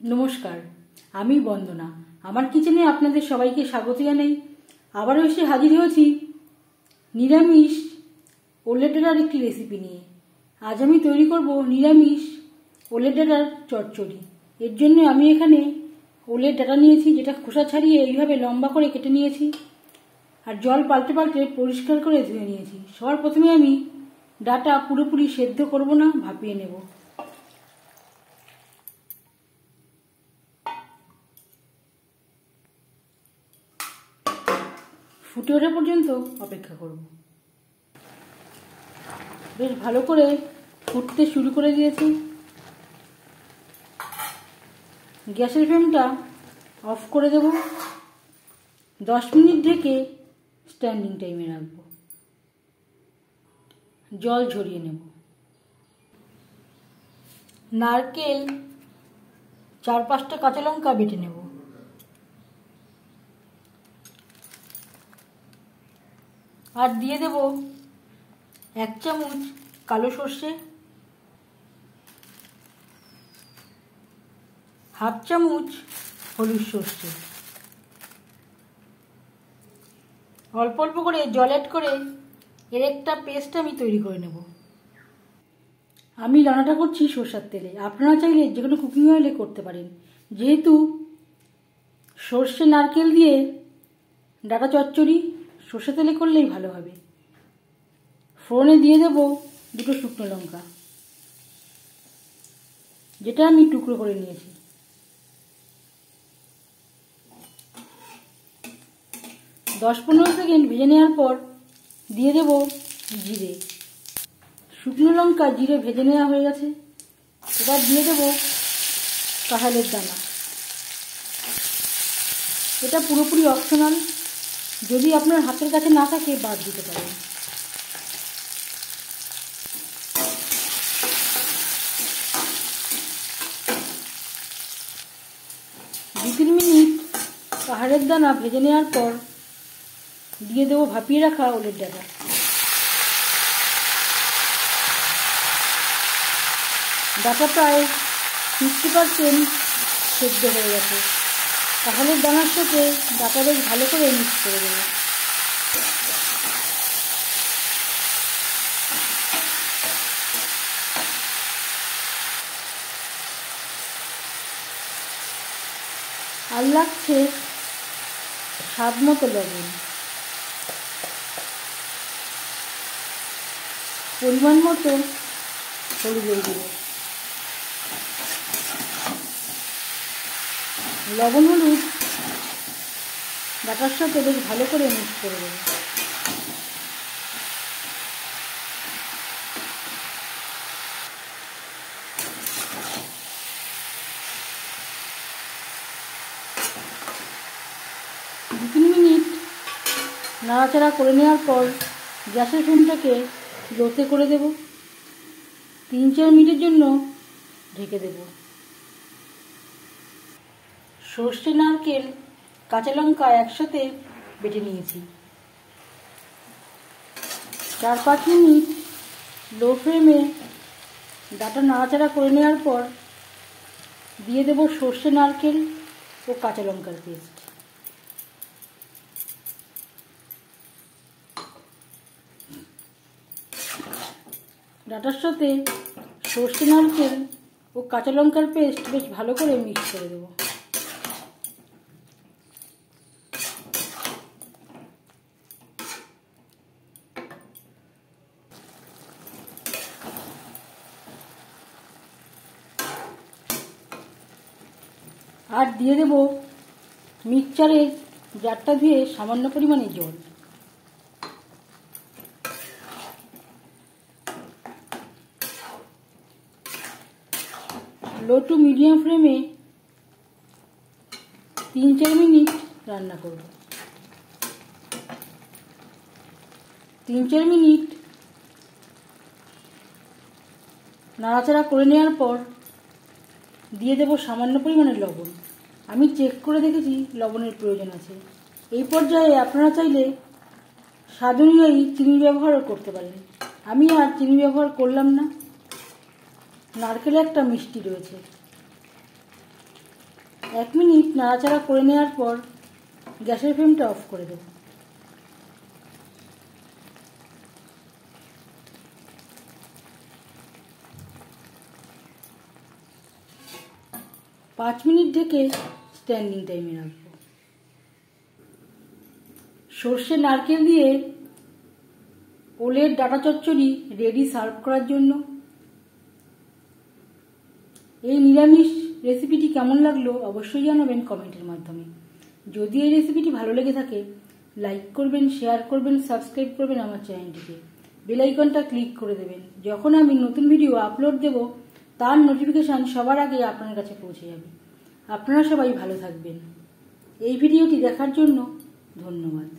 নমস্কার, আমি বন্দনা। আমার কিচেনে আপনাদের সবাইকে স্বাগত জানাই। আবারও এসে হাজির হয়েছি নিরামিষ ওলের ডাঁটার একটি রেসিপি নিয়ে। আজ আমি তৈরি করব নিরামিষ ওলের ডাঁটার চচ্চড়ি। এর জন্য আমি এখানে ওলের ডাঁটা নিয়েছি, যেটা খোসা ছাড়িয়ে এইভাবে লম্বা করে কেটে নিয়েছি, আর জল পাল্টে পাল্টে পরিষ্কার করে ধুয়ে নিয়েছি। সবার প্রথমে আমি ডাঁটা পুরোপুরি সেদ্ধ করব না, ভাপিয়ে নেব। ফুটে ওঠা পর্যন্ত অপেক্ষা করব। বেশ ভালো করে ফুটতে শুরু করে দিয়েছি। গ্যাসের ফ্লেমটা অফ করে দেব। 10 মিনিট ঢেকে স্ট্যান্ডিং টাইমে রাখব। জল ঝরিয়ে নেব। নারকেল 4-5টা কাঁচা লঙ্কা বেটে নেব। আর দিয়ে দেব 1 চামচ কালো সর্ষে, 1/2 চামচ হলুদ সর্ষে। অল্প অল্প করে জল অ্যাড করে এর একটা পেস্ট আমি তৈরি করে নেব। আমি রান্নাটা করছি সরষের তেলে, আপনারা চাইলে যে কোনো কুকিং অয়েলে করতে পারেন। যেহেতু সর্ষে নারকেল দিয়ে ডাঁটা চচ্চড়ি, সর্ষে তেলে করলেই ভালো হবে। ফোড়নে দিয়ে দেব 2 শুকনো লঙ্কা, যেটা আমি টুকরো করে নিয়েছি। দশ 15 সেকেন্ড ভেজে নেওয়ার পর দিয়ে দেব জিরে। শুকনো লঙ্কা জিরে ভেজে নেওয়া হয়ে গেছে। এবার দিয়ে দেব কাঁঠালের দানা। এটা পুরোপুরি অপশনাল, যদি আপনার হাতের কাছে না থাকে বাদ দিতে পারেন। দু 3 মিনিট কাঁঠালের দানা ভেজে নেওয়ার পর দিয়ে দেবো ভাপিয়ে রাখা ওলের ডাঁটা। ডাঁটা প্রায় 50% সেদ্ধ হয়ে গেছে। কাঁঠালের দানার সাথে ডাঁটা বেশ ভালো করে মিক্স করে দেবো। আর লাগছে স্বাদ মতো লবণ, পরিমাণ মতো হলুদের গুঁড়ো। লবণ হলুদ ডাঁটার সাথে বেশ ভালো করে মিক্স করে দেবো। দু 3 মিনিট নাড়াচাড়া করে নেওয়ার পর গ্যাসের ফ্লেমটাকে লোতে করে দেব। 3-4 মিনিটের জন্য ঢেকে দেব। সর্ষে নারকেল কাঁচা লঙ্কা একসাথে বেটে নিয়েছি। 4-5 মিনিট লো ফ্লেমে ডাঁটা নাড়াচাড়া করে নেওয়ার পর দিয়ে দেব সর্ষে নারকেল ও কাঁচা লঙ্কার পেস্ট। ডাঁটার সাথে সর্ষে নারকেল ও কাঁচা লঙ্কার পেস্ট বেশ ভালো করে মিক্স করে দেব। আর দিয়ে দেব মিক্সচারের জারটা ধুয়ে সামান্য পরিমাণে জল। লো টু মিডিয়াম ফ্লেমে 3-4 মিনিট রান্না করব। 3-4 মিনিট নাড়াচাড়া করে নেওয়ার পর দিয়ে দেব সামান্য পরিমাণে লবণ। আমি চেক করে দেখেছি লবণের প্রয়োজন আছে। এই পর্যায়ে আপনারা চাইলে স্বাদ অনুযায়ী চিনি ব্যবহারও করতে পারেন। আমি আর চিনি ব্যবহার করলাম না, নারকেলে একটা মিষ্টি রয়েছে। 1 মিনিট নাড়াচাড়া করে নেওয়ার পর গ্যাসের ফ্লেমটা অফ করে দেব। পাঁচ মিনিট ঢেকে স্ট্যান্ডিং টাইমে রাখবো। সর্ষে নারকেল দিয়ে ওলের ডাটা চচ্চড়ি রেডি সার্ভ করার জন্য। এই নিরামিষ রেসিপিটি কেমন লাগলো অবশ্যই জানাবেন কমেন্টের মাধ্যমে। যদি এই রেসিপিটি ভালো লেগে থাকে লাইক করবেন, শেয়ার করবেন, সাবস্ক্রাইব করবেন আমার চ্যানেলটিকে, বেল আইকনটা ক্লিক করে দেবেন। যখন আমি নতুন ভিডিও আপলোড দেব তার নোটিফিকেশান সবার আগে আপনার কাছে পৌঁছে যাবে। আপনারা সবাই ভালো থাকবেন। এই ভিডিওটি দেখার জন্য ধন্যবাদ।